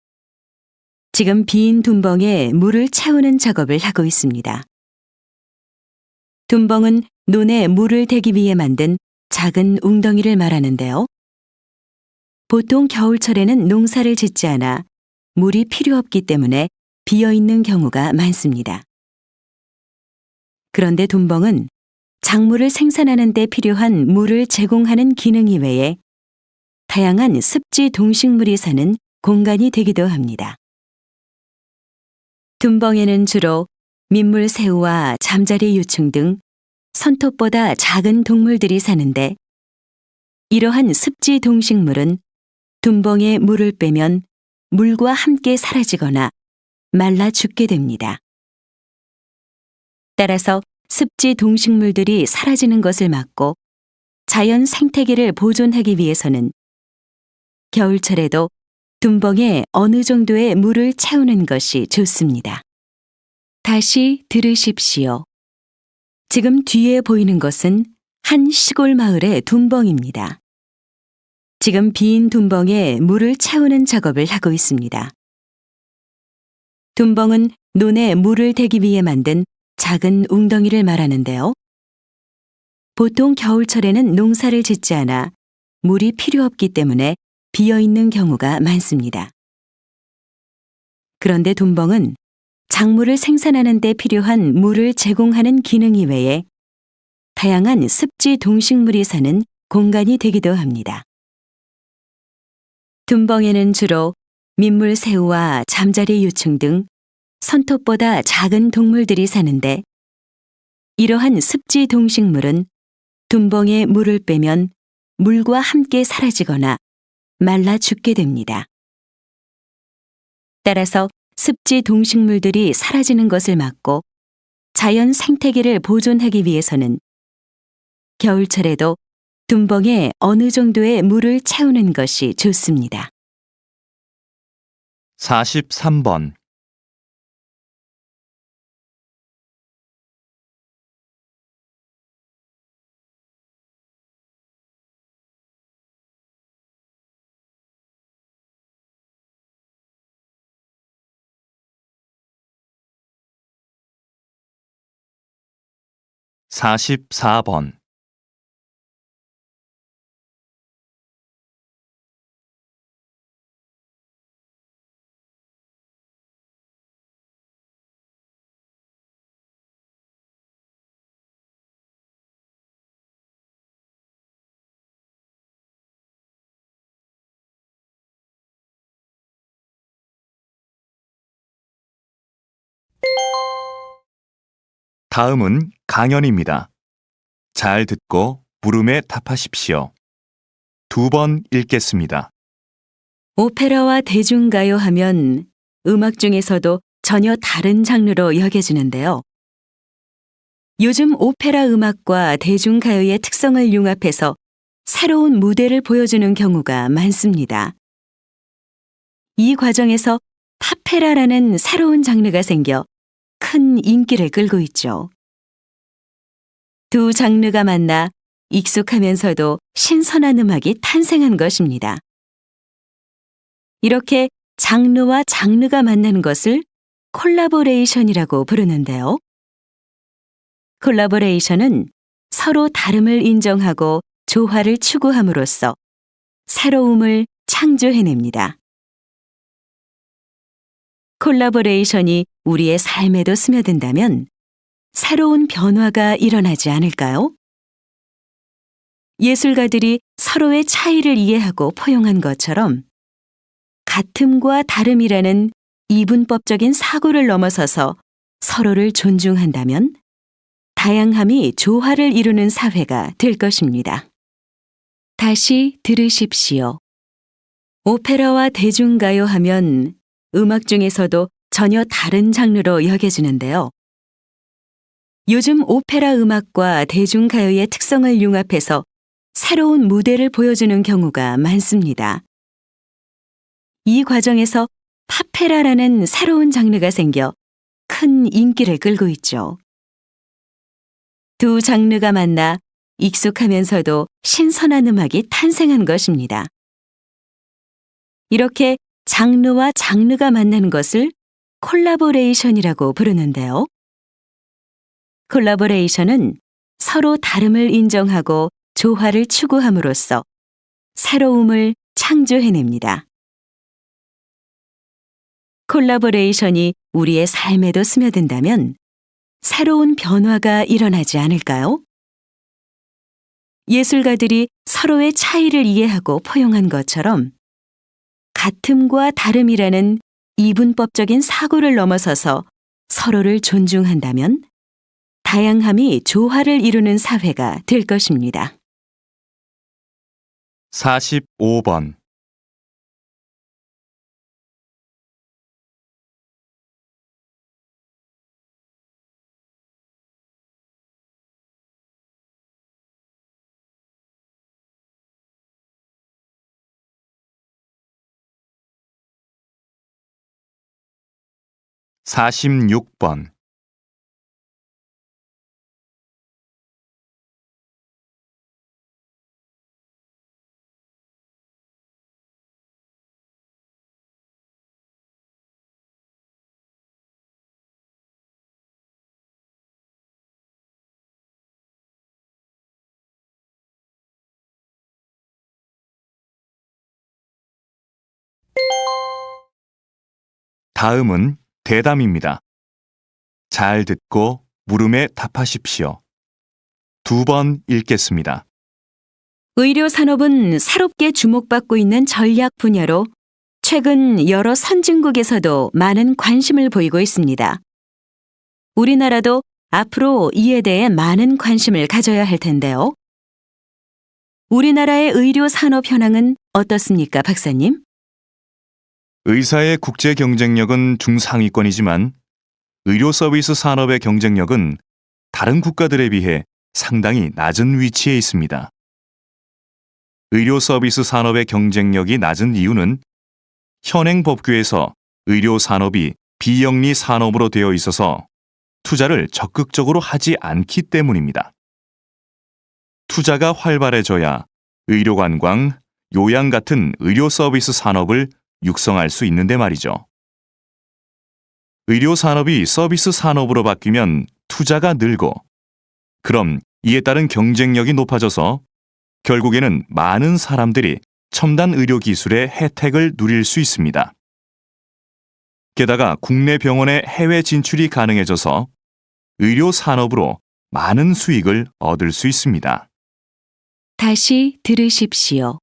지금 빈 둔벙에 물을 채우는 작업을 하고 있습니다. 둔벙은 논에 물을 대기 위해 만든 작은 웅덩이를 말하는데요. 보통 겨울철에는 농사를 짓지 않아 물이 필요 없기 때문에 비어 있는 경우가 많습니다. 그런데 둔벙은 작물을 생산하는 데 필요한 물을 제공하는 기능 이외에 다양한 습지 동식물이 사는 공간이 되기도 합니다. 둔벙에는 주로 민물새우와 잠자리 유충 등 손톱보다 작은 동물들이 사는데 이러한 습지 동식물은 둔벙에 물을 빼면 물과 함께 사라지거나 말라 죽게 됩니다. 따라서 습지 동식물들이 사라지는 것을 막고 자연 생태계를 보존하기 위해서는 겨울철에도 둔벙에 어느 정도의 물을 채우는 것이 좋습니다. 다시 들으십시오. 지금 뒤에 보이는 것은 한 시골 마을의 둔벙입니다. 지금 빈 둔벙에 물을 채우는 작업을 하고 있습니다. 둔벙은 논에 물을 대기 위해 만든 작은 웅덩이를 말하는데요. 보통 겨울철에는 농사를 짓지 않아 물이 필요 없기 때문에 비어 있는 경우가 많습니다. 그런데 둔벙은 작물을 생산하는 데 필요한 물을 제공하는 기능 이외에 다양한 습지 동식물이 사는 공간이 되기도 합니다. 둔벙에는 주로 민물새우와 잠자리 유충 등 손톱보다 작은 동물들이 사는데 이러한 습지 동식물은 둔벙에 물을 빼면 물과 함께 사라지거나 말라 죽게 됩니다. 따라서 습지 동식물들이 사라지는 것을 막고 자연 생태계를 보존하기 위해서는 겨울철에도 둔벙에 어느 정도의 물을 채우는 것이 좋습니다. 43번. 44번. '다음은 강연입니다. 잘 듣고 물음에 답하십시오. 2번 읽겠습니다. 오페라와 대중가요 하면 음악 중에서도 전혀 다른 장르로 여겨지는데요. 요즘 오페라 음악과 대중가요의 특성을 융합해서 새로운 무대를 보여주는 경우가 많습니다. 이 과정에서 파페라라는 새로운 장르가 생겨 큰 인기를 끌고 있죠. 두 장르가 만나 익숙하면서도 신선한 음악이 탄생한 것입니다. 이렇게 장르와 장르가 만나는 것을 콜라보레이션이라고 부르는데요. 콜라보레이션은 서로 다름을 인정하고 조화를 추구함으로써 새로움을 창조해냅니다. 콜라보레이션이 우리의 삶에도 스며든다면 새로운 변화가 일어나지 않을까요? 예술가들이 서로의 차이를 이해하고 포용한 것처럼 같음과 다름이라는 이분법적인 사고를 넘어서서 서로를 존중한다면 다양함이 조화를 이루는 사회가 될 것입니다. 다시 들으십시오. 오페라와 대중가요 하면 음악 중에서도 전혀 다른 장르로 여겨지는데요. 요즘 오페라 음악과 대중가요의 특성을 융합해서 새로운 무대를 보여주는 경우가 많습니다. 이 과정에서 파페라라는 새로운 장르가 생겨 큰 인기를 끌고 있죠. 두 장르가 만나 익숙하면서도 신선한 음악이 탄생한 것입니다. 이렇게 장르와 장르가 만나는 것을 콜라보레이션이라고 부르는데요. 콜라보레이션은 서로 다름을 인정하고 조화를 추구함으로써 새로움을 창조해냅니다. 콜라보레이션이 우리의 삶에도 스며든다면 새로운 변화가 일어나지 않을까요? 예술가들이 서로의 차이를 이해하고 포용한 것처럼 같음과 다름이라는 이분법적인 사고를 넘어서서 서로를 존중한다면 다양함이 조화를 이루는 사회가 될 것입니다. 45번. 46번. '다음은 대담입니다. 잘 듣고 물음에 답하십시오. 2번 읽겠습니다. 의료 산업은 새롭게 주목받고 있는 전략 분야로 최근 여러 선진국에서도 많은 관심을 보이고 있습니다. 우리나라도 앞으로 이에 대해 많은 관심을 가져야 할 텐데요. 우리나라의 의료 산업 현황은 어떻습니까, 박사님? 의사의 국제 경쟁력은 중상위권이지만 의료 서비스 산업의 경쟁력은 다른 국가들에 비해 상당히 낮은 위치에 있습니다. 의료 서비스 산업의 경쟁력이 낮은 이유는 현행 법규에서 의료 산업이 비영리 산업으로 되어 있어서 투자를 적극적으로 하지 않기 때문입니다. 투자가 활발해져야 의료관광, 요양 같은 의료 서비스 산업을 육성할 수 있는데 말이죠. 의료 산업이 서비스 산업으로 바뀌면 투자가 늘고, 그럼 이에 따른 경쟁력이 높아져서 결국에는 많은 사람들이 첨단 의료 기술의 혜택을 누릴 수 있습니다. 게다가 국내 병원의 해외 진출이 가능해져서 의료 산업으로 많은 수익을 얻을 수 있습니다. 다시 들으십시오.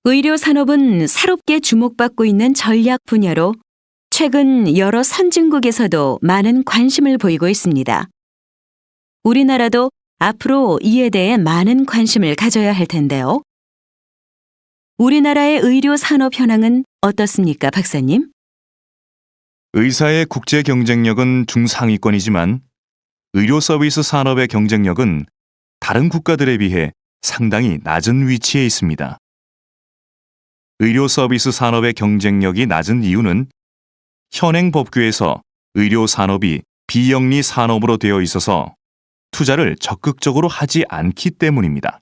의료 산업은 새롭게 주목받고 있는 전략 분야로 최근 여러 선진국에서도 많은 관심을 보이고 있습니다. 우리나라도 앞으로 이에 대해 많은 관심을 가져야 할 텐데요. 우리나라의 의료 산업 현황은 어떻습니까, 박사님? 의사의 국제 경쟁력은 중상위권이지만 의료 서비스 산업의 경쟁력은 다른 국가들에 비해 상당히 낮은 위치에 있습니다. 의료 서비스 산업의 경쟁력이 낮은 이유는 현행 법규에서 의료 산업이 비영리 산업으로 되어 있어서 투자를 적극적으로 하지 않기 때문입니다.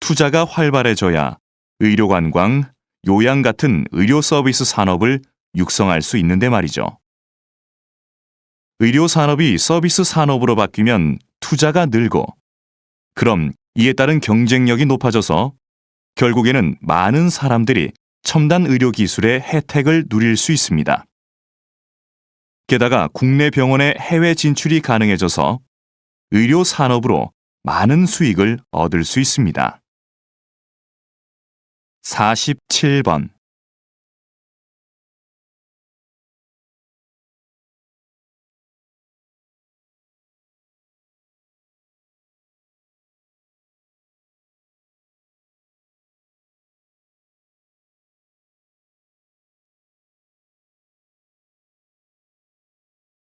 투자가 활발해져야 의료관광, 요양 같은 의료 서비스 산업을 육성할 수 있는데 말이죠. 의료 산업이 서비스 산업으로 바뀌면 투자가 늘고, 그럼 이에 따른 경쟁력이 높아져서 결국에는 많은 사람들이 첨단 의료 기술의 혜택을 누릴 수 있습니다. 게다가 국내 병원의 해외 진출이 가능해져서 의료 산업으로 많은 수익을 얻을 수 있습니다. 47번.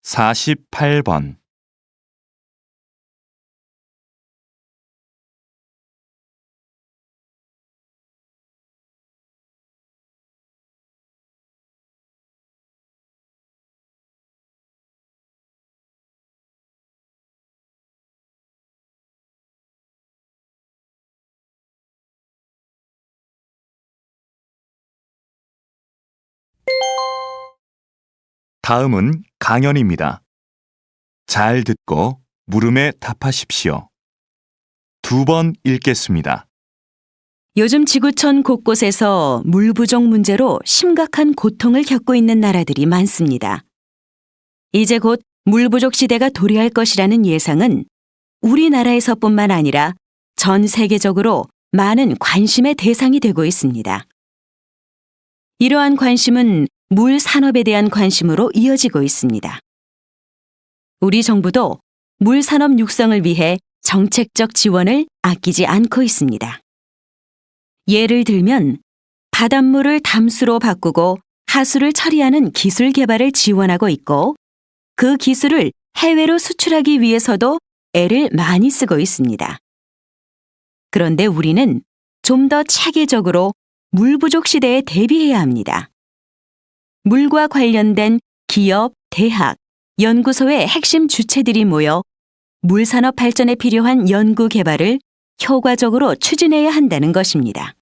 사십팔 번. 다음은 강연입니다. 잘 듣고 물음에 답하십시오. 2번 읽겠습니다. 요즘 지구촌 곳곳에서 물 부족 문제로 심각한 고통을 겪고 있는 나라들이 많습니다. 이제 곧 물 부족 시대가 도래할 것이라는 예상은 우리나라에서뿐만 아니라 전 세계적으로 많은 관심의 대상이 되고 있습니다. 이러한 관심은 물 산업에 대한 관심으로 이어지고 있습니다. 우리 정부도 물 산업 육성을 위해 정책적 지원을 아끼지 않고 있습니다. 예를 들면 바닷물을 담수로 바꾸고 하수를 처리하는 기술 개발을 지원하고 있고, 그 기술을 해외로 수출하기 위해서도 애를 많이 쓰고 있습니다. 그런데 우리는 좀 더 체계적으로 물 부족 시대에 대비해야 합니다. 물과 관련된 기업, 대학, 연구소의 핵심 주체들이 모여 물 산업 발전에 필요한 연구 개발을 효과적으로 추진해야 한다는 것입니다.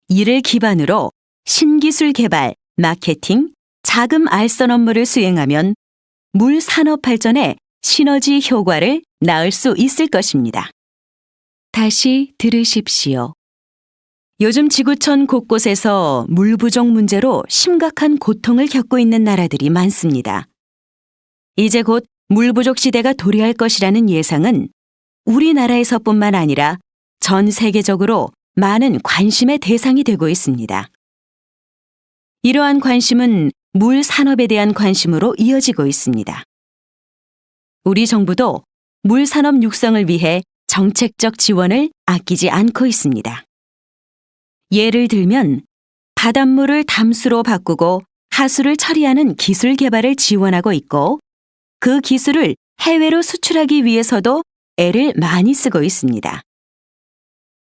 이를 기반으로 신기술 개발, 마케팅, 자금 알선 업무를 수행하면 물 산업 발전에 시너지 효과를 낳을 수 있을 것입니다. 다시 들으십시오. 요즘 지구촌 곳곳에서 물 부족 문제로 심각한 고통을 겪고 있는 나라들이 많습니다. 이제 곧 물 부족 시대가 도래할 것이라는 예상은 우리나라에서뿐만 아니라 전 세계적으로 많은 관심의 대상이 되고 있습니다. 이러한 관심은 물 산업에 대한 관심으로 이어지고 있습니다. 우리 정부도 물 산업 육성을 위해 정책적 지원을 아끼지 않고 있습니다. 예를 들면 바닷물을 담수로 바꾸고 하수를 처리하는 기술 개발을 지원하고 있고, 그 기술을 해외로 수출하기 위해서도 애를 많이 쓰고 있습니다.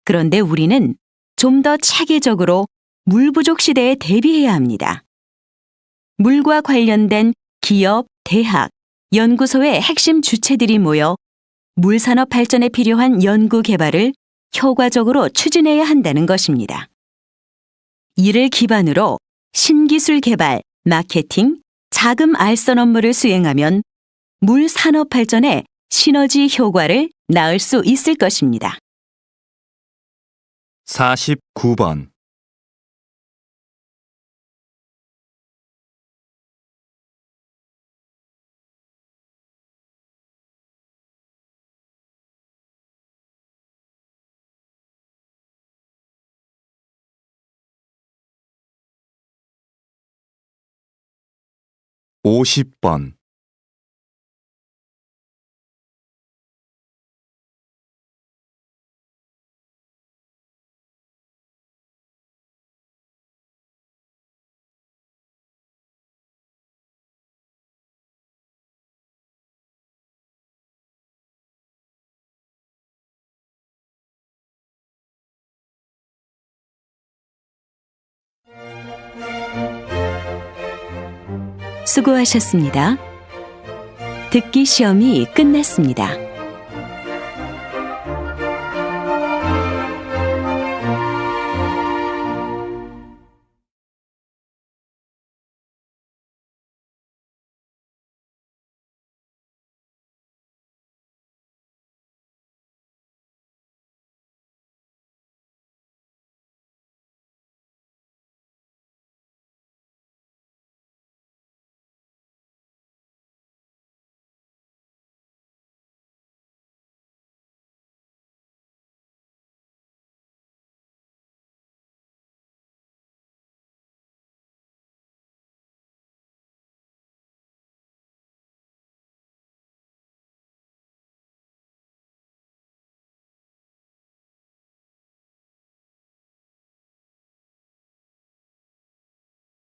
그런데 우리는 좀 더 체계적으로 물 부족 시대에 대비해야 합니다. 물과 관련된 기업, 대학, 연구소의 핵심 주체들이 모여 물 산업 발전에 필요한 연구 개발을 효과적으로 추진해야 한다는 것입니다. 이를 기반으로 신기술 개발, 마케팅, 자금 알선 업무를 수행하면 물 산업 발전에 시너지 효과를 낳을 수 있을 것입니다. 49번. 오십 번. 수고하셨습니다. 듣기 시험이 끝났습니다.